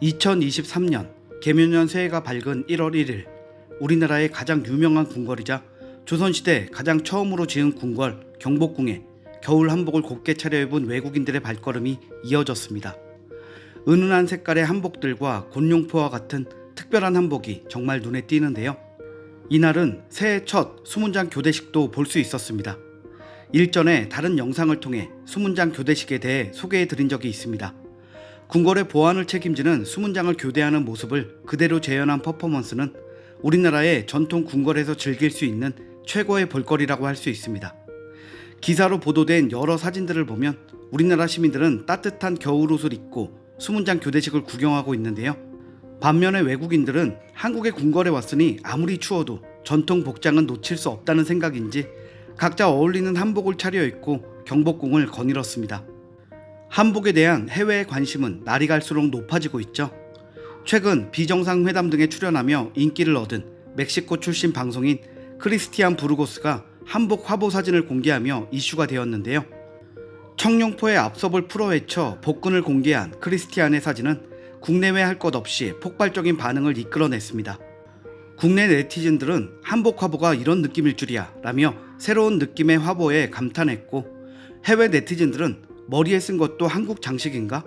2023년 개묘년 새해가 밝은 1월 1일, 우리나라의 가장 유명한 궁궐이자 조선시대 가장 처음으로 지은 궁궐 경복궁에 겨울 한복을 곱게 차려입은 외국인들의 발걸음이 이어졌습니다. 은은한 색깔의 한복들과 곤룡포와 같은 특별한 한복이 정말 눈에 띄는데요. 이날은 새해 첫 수문장 교대식도 볼 수 있었습니다. 일전에 다른 영상을 통해 수문장 교대식에 대해 소개해 드린 적이 있습니다. 궁궐의 보안을 책임지는 수문장을 교대하는 모습을 그대로 재현한 퍼포먼스는 우리나라의 전통 궁궐에서 즐길 수 있는 최고의 볼거리라고 할 수 있습니다. 기사로 보도된 여러 사진들을 보면 우리나라 시민들은 따뜻한 겨울옷을 입고 수문장 교대식을 구경하고 있는데요. 반면에 외국인들은 한국의 궁궐에 왔으니 아무리 추워도 전통 복장은 놓칠 수 없다는 생각인지 각자 어울리는 한복을 차려입고 경복궁을 거닐었습니다. 한복에 대한 해외의 관심은 날이 갈수록 높아지고 있죠. 최근 비정상회담 등에 출연하며 인기를 얻은 멕시코 출신 방송인 크리스티안 부르고스가 한복 화보 사진을 공개하며 이슈가 되었는데요. 청룡포에 앞섭을 풀어헤쳐 복근을 공개한 크리스티안의 사진은 국내외 할 것 없이 폭발적인 반응을 이끌어냈습니다. 국내 네티즌들은 한복 화보가 이런 느낌일 줄이야 라며 새로운 느낌의 화보에 감탄했고, 해외 네티즌들은 머리에 쓴 것도 한국 장식인가?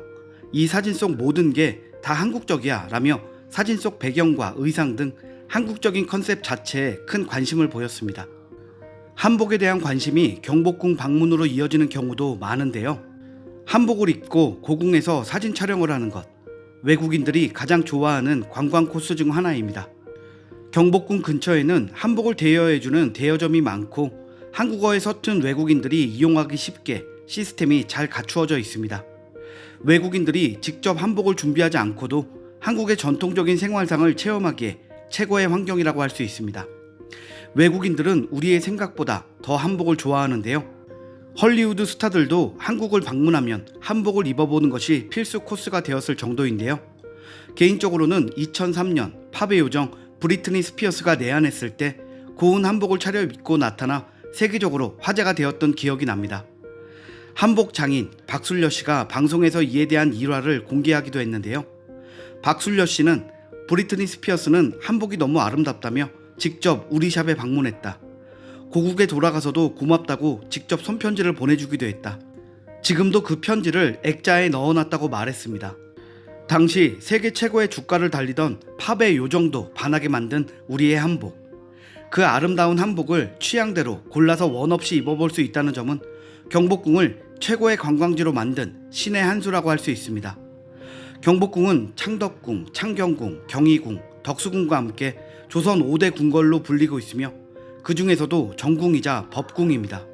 이 사진 속 모든 게 다 한국적이야 라며 사진 속 배경과 의상 등 한국적인 컨셉 자체에 큰 관심을 보였습니다. 한복에 대한 관심이 경복궁 방문으로 이어지는 경우도 많은데요. 한복을 입고 고궁에서 사진 촬영을 하는 것, 외국인들이 가장 좋아하는 관광 코스 중 하나입니다. 경복궁 근처에는 한복을 대여해주는 대여점이 많고 한국어에 서툰 외국인들이 이용하기 쉽게 시스템이 잘 갖추어져 있습니다. 외국인들이 직접 한복을 준비하지 않고도 한국의 전통적인 생활상을 체험하기에 최고의 환경이라고 할 수 있습니다. 외국인들은 우리의 생각보다 더 한복을 좋아하는데요. 헐리우드 스타들도 한국을 방문하면 한복을 입어보는 것이 필수 코스가 되었을 정도인데요. 개인적으로는 2003년 팝의 요정 브리트니 스피어스가 내한했을 때 고운 한복을 차려입고 나타나 세계적으로 화제가 되었던 기억이 납니다. 한복 장인 박술려 씨가 방송에서 이에 대한 일화를 공개하기도 했는데요. 박술려 씨는 브리트니 스피어스는 한복이 너무 아름답다며 직접 우리 샵에 방문했다. 고국에 돌아가서도 고맙다고 직접 손편지를 보내주기도 했다. 지금도 그 편지를 액자에 넣어놨다고 말했습니다. 당시 세계 최고의 주가를 달리던 팝의 요정도 반하게 만든 우리의 한복. 그 아름다운 한복을 취향대로 골라서 원 없이 입어볼 수 있다는 점은 경복궁을 최고의 관광지로 만든 신의 한 수라고 할 수 있습니다. 경복궁은 창덕궁, 창경궁, 경희궁, 덕수궁과 함께 조선 5대 궁궐로 불리고 있으며 그 중에서도 정궁이자 법궁입니다.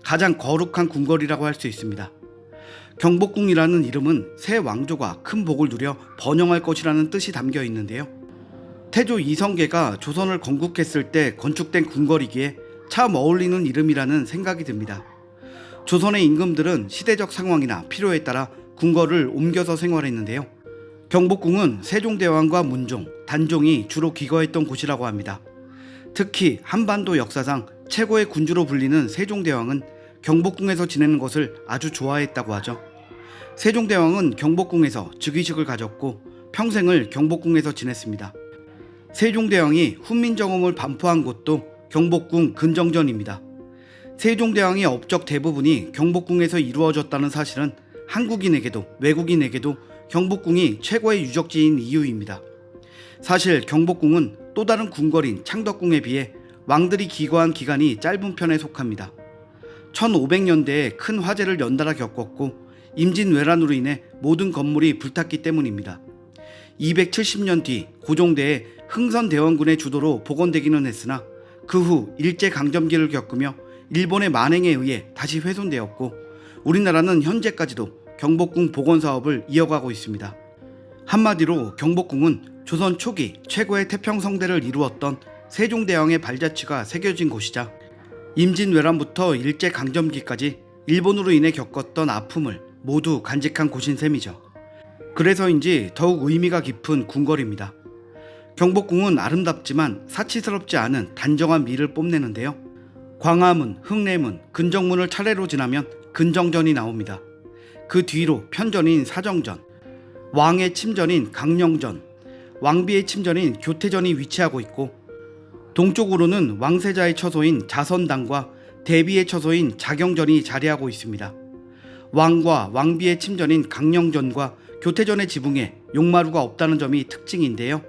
가장 거룩한 궁궐이라고 할 수 있습니다. 경복궁이라는 이름은 새 왕조가 큰 복을 누려 번영할 것이라는 뜻이 담겨 있는데요. 태조 이성계가 조선을 건국했을 때 건축된 궁궐이기에 참 어울리는 이름이라는 생각이 듭니다. 조선의 임금들은 시대적 상황이나 필요에 따라 궁궐을 옮겨서 생활했는데요. 경복궁은 세종대왕과 문종, 단종이 주로 기거했던 곳이라고 합니다. 특히 한반도 역사상 최고의 군주로 불리는 세종대왕은 경복궁에서 지내는 것을 아주 좋아했다고 하죠. 세종대왕은 경복궁에서 즉위식을 가졌고 평생을 경복궁에서 지냈습니다. 세종대왕이 훈민정음을 반포한 곳도 경복궁 근정전입니다. 세종대왕의 업적 대부분이 경복궁에서 이루어졌다는 사실은 한국인에게도 외국인에게도 경복궁이 최고의 유적지인 이유입니다. 사실 경복궁은 또 다른 궁궐인 창덕궁에 비해 왕들이 기거한 기간이 짧은 편에 속합니다. 1500년대에 큰 화재를 연달아 겪었고 임진왜란으로 인해 모든 건물이 불탔기 때문입니다. 270년 뒤 고종대의 흥선대원군의 주도로 복원되기는 했으나 그 후 일제강점기를 겪으며 일본의 만행에 의해 다시 훼손되었고 우리나라는 현재까지도 경복궁 복원 사업을 이어가고 있습니다. 한마디로 경복궁은 조선 초기 최고의 태평성대를 이루었던 세종대왕의 발자취가 새겨진 곳이자 임진왜란부터 일제강점기까지 일본으로 인해 겪었던 아픔을 모두 간직한 곳인 셈이죠. 그래서인지 더욱 의미가 깊은 궁궐입니다. 경복궁은 아름답지만 사치스럽지 않은 단정한 미를 뽐내는데요. 광화문, 흥례문, 근정문을 차례로 지나면 근정전이 나옵니다. 그 뒤로 편전인 사정전, 왕의 침전인 강령전, 왕비의 침전인 교태전이 위치하고 있고, 동쪽으로는 왕세자의 처소인 자선당과 대비의 처소인 자경전이 자리하고 있습니다. 왕과 왕비의 침전인 강령전과 교태전의 지붕에 용마루가 없다는 점이 특징인데요.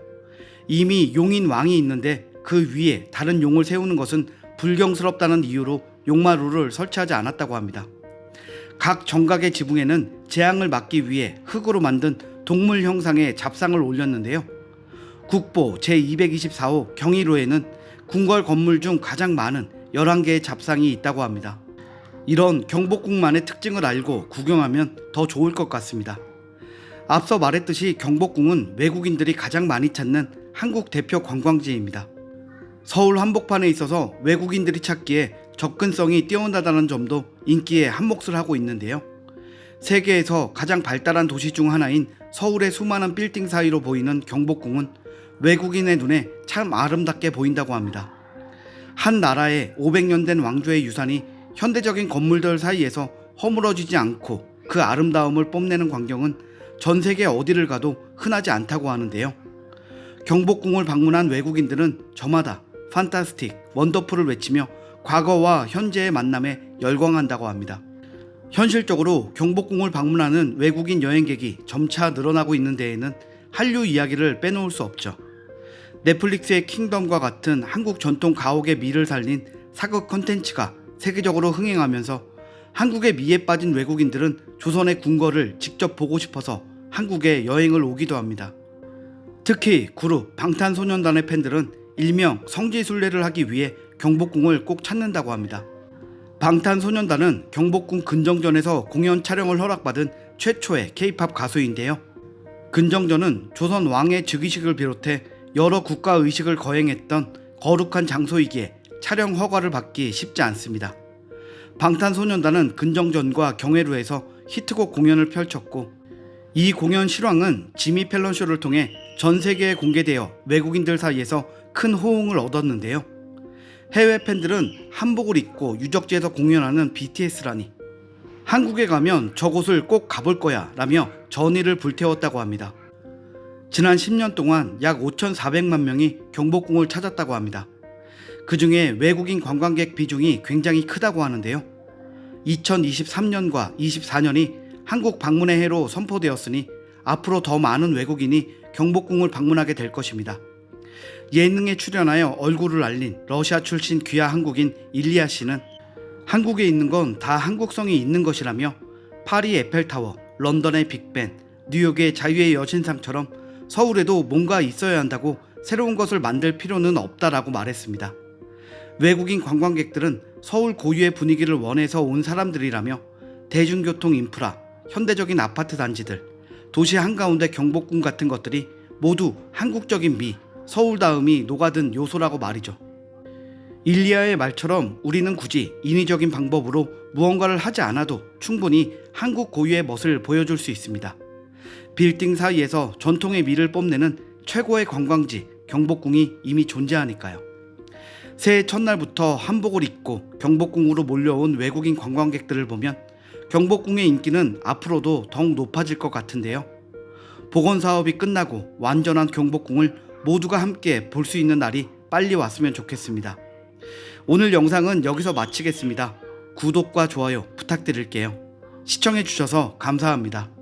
이미 용인 왕이 있는데 그 위에 다른 용을 세우는 것은 불경스럽다는 이유로 용마루를 설치하지 않았다고 합니다. 각 정각의 지붕에는 재앙을 막기 위해 흙으로 만든 동물 형상의 잡상을 올렸는데요. 국보 제224호 경의로에는 궁궐 건물 중 가장 많은 11개의 잡상이 있다고 합니다. 이런 경복궁만의 특징을 알고 구경하면 더 좋을 것 같습니다. 앞서 말했듯이 경복궁은 외국인들이 가장 많이 찾는 한국 대표 관광지입니다. 서울 한복판에 있어서 외국인들이 찾기에 접근성이 뛰어나다는 점도 인기에 한몫을 하고 있는데요. 세계에서 가장 발달한 도시 중 하나인 서울의 수많은 빌딩 사이로 보이는 경복궁은 외국인의 눈에 참 아름답게 보인다고 합니다. 한 나라의 500년 된 왕조의 유산이 현대적인 건물들 사이에서 허물어지지 않고 그 아름다움을 뽐내는 광경은 전 세계 어디를 가도 흔하지 않다고 하는데요. 경복궁을 방문한 외국인들은 저마다 판타스틱, 원더풀을 외치며 과거와 현재의 만남에 열광한다고 합니다. 현실적으로 경복궁을 방문하는 외국인 여행객이 점차 늘어나고 있는 데에는 한류 이야기를 빼놓을 수 없죠. 넷플릭스의 킹덤과 같은 한국 전통 가옥의 미를 살린 사극 컨텐츠가 세계적으로 흥행하면서 한국의 미에 빠진 외국인들은 조선의 궁궐을 직접 보고 싶어서 한국에 여행을 오기도 합니다. 특히 그룹 방탄소년단의 팬들은 일명 성지순례를 하기 위해 경복궁을 꼭 찾는다고 합니다. 방탄소년단은 경복궁 근정전에서 공연 촬영을 허락받은 최초의 K-팝 가수인데요. 근정전은 조선 왕의 즉위식을 비롯해 여러 국가 의식을 거행했던 거룩한 장소이기에 촬영 허가를 받기 쉽지 않습니다. 방탄소년단은 근정전과 경회루에서 히트곡 공연을 펼쳤고, 이 공연 실황은 지미 펠런 쇼를 통해 전 세계에 공개되어 외국인들 사이에서 큰 호응을 얻었는데요. 해외 팬들은 한복을 입고 유적지에서 공연하는 BTS라니 한국에 가면 저곳을 꼭 가볼 거야 라며 전의를 불태웠다고 합니다. 지난 10년 동안 약 5,400만 명이 경복궁을 찾았다고 합니다. 그 중에 외국인 관광객 비중이 굉장히 크다고 하는데요. 2023년과 24년이 한국 방문의 해로 선포되었으니 앞으로 더 많은 외국인이 경복궁을 방문하게 될 것입니다. 예능에 출연하여 얼굴을 알린 러시아 출신 귀화 한국인 일리아 씨는 한국에 있는 건 다 한국성이 있는 것이라며 파리 에펠타워, 런던의 빅벤, 뉴욕의 자유의 여신상처럼 서울에도 뭔가 있어야 한다고 새로운 것을 만들 필요는 없다라고 말했습니다. 외국인 관광객들은 서울 고유의 분위기를 원해서 온 사람들이라며 대중교통 인프라, 현대적인 아파트 단지들, 도시 한가운데 경복궁 같은 것들이 모두 한국적인 미, 서울다움이 녹아든 요소라고 말이죠. 일리아의 말처럼 우리는 굳이 인위적인 방법으로 무언가를 하지 않아도 충분히 한국 고유의 멋을 보여줄 수 있습니다. 빌딩 사이에서 전통의 미를 뽐내는 최고의 관광지 경복궁이 이미 존재하니까요. 새해 첫날부터 한복을 입고 경복궁으로 몰려온 외국인 관광객들을 보면 경복궁의 인기는 앞으로도 더욱 높아질 것 같은데요. 복원 사업이 끝나고 완전한 경복궁을 모두가 함께 볼 수 있는 날이 빨리 왔으면 좋겠습니다. 오늘 영상은 여기서 마치겠습니다. 구독과 좋아요 부탁드릴게요. 시청해주셔서 감사합니다.